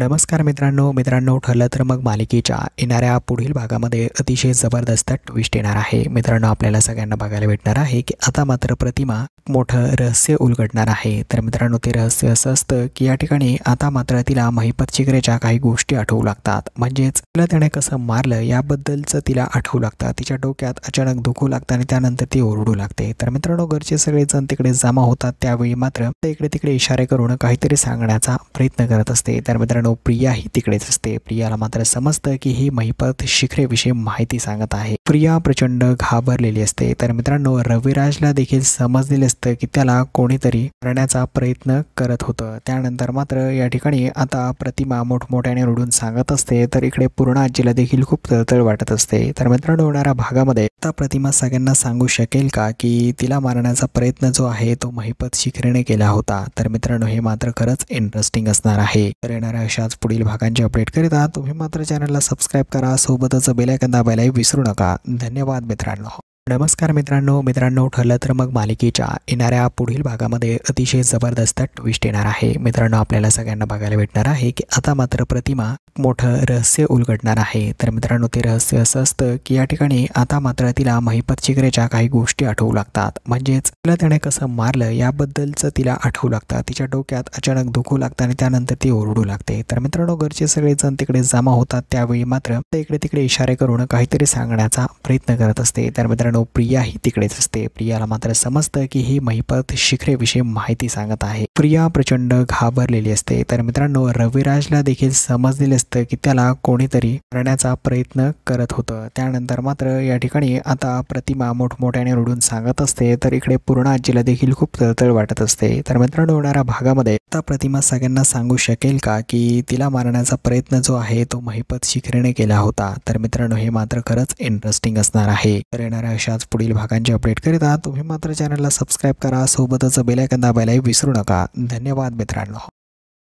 नमस्कार मित्रांनो ठरलं तर मग मालिकेच्या येणाऱ्या पुढील भागामध्ये अतिशय जबरदस्त ट्विस्ट येणार आहे। मित्रांनो आपल्याला सगळ्यांना बघायला भेटणार आहे की आता मात्र प्रतिमा मोठं रहस्य उलगडणार आहे। तर मित्रांनो ते रहस्य असं असतं की या ठिकाणी आता मात्र तिला महिपत चिकरेच्या काही गोष्टी आठवू लागतात, म्हणजेच तिला त्याने कसं मारलं याबद्दलचं तिला आठवू लागतं। तिच्या डोक्यात अचानक दुखू लागतं आणि त्यानंतर ती ओरडू लागते। तर मित्रांनो घरचे सगळेजण तिकडे जमा होतात, त्यावेळी मात्र इकडे तिकडे इशारे करून काहीतरी सांगण्याचा प्रयत्न करत असते। तर मित्रांनो प्रिया ही तिकडेच असते। प्रियाला मात्र समजतं की ही महिपत शिखरेविषयी माहिती सांगत आहे। प्रिया प्रचंड घाबरलेली असते। तर मित्रांनो रविराजला देखील समजलेले असतं की त्याला कोणीतरी करण्याचा प्रयत्न करत होतं। त्यानंतर मात्र या ठिकाणी आता प्रतिमा मोठमोठ्याने रडून सांगत असते, तर इकडे पूर्ण आजीला देखील खूप तळतळ वाटत असते। तर मित्रांनो होणाऱ्या भागामध्ये आता प्रतिमा सगळ्यांना सांगू शकेल का की तिला मारण्याचा प्रयत्न जो आहे तो महिपत शिखरेने केला होता। तर मित्रांनो हे मात्र खरंच इंटरेस्टिंग असणार आहे। तर येणाऱ्या अशाच पुढील भागांची अपडेट करिता तुम्ही मात्र चॅनलला सबस्क्राईब करा, सोबतच बेल आयकॉन दाबायला विसरू नका। धन्यवाद मित्रांनो। नमस्कार मित्रांनो ठरलं तर मग मालिकेच्या येणाऱ्या पुढील भागामध्ये अतिशय जबरदस्त ट्विस्ट येणार आहे। मित्रांनो आपल्याला सगळ्यांना बघायला भेटणार आहे की आता मात्र प्रतिमा मोठं रहस्य उलगडणार आहे। तर मित्रांनो ते रहस्य असं असतं की या ठिकाणी आता मात्र तिला महिपत चिकरेच्या काही गोष्टी आठवू लागतात, म्हणजेच तिला त्याने कसं मारलं याबद्दलचं तिला आठवू लागतं। तिच्या डोक्यात अचानक दुखू लागतं आणि त्यानंतर ती ओरडू लागते। तर मित्रांनो घरचे सगळेजण तिकडे जमा होतात, त्यावेळी मात्र इकडे तिकडे इशारे करून काहीतरी सांगण्याचा प्रयत्न करत असते। तर मित्रांनो प्रिया ही तिकडेच असते। प्रियाला मात्र समजतं की ही महिपत शिखरेविषयी माहिती सांगत आहे। प्रिया प्रचंड घाबरलेली असते। तर मित्रांनो रविराजला देखील समजलेले असतं की त्याला कोणीतरी करण्याचा प्रयत्न करत होतं। त्यानंतर मात्र या ठिकाणी आता प्रतिमा मोठमोठ्याने रडून सांगत असते, तर इकडे पूर्ण आजीला देखील खूप तळतळ वाटत असते। तर मित्रांनो होणाऱ्या भागामध्ये आता प्रतिमा सगळ्यांना सांगू शकेल का की तिला मारण्याचा प्रयत्न जो आहे तो महिपत शिखरेने केला होता। तर मित्रांनो हे मात्र खरंच इंटरेस्टिंग असणार आहे। तर येणाऱ्या अशाच पुढील भागांची अपडेट करिता तुम्ही मात्र चॅनलला सबस्क्राईब करा, सोबतच बेल आयकॉन दाबायला विसरू नका। धन्यवाद मित्रांनो।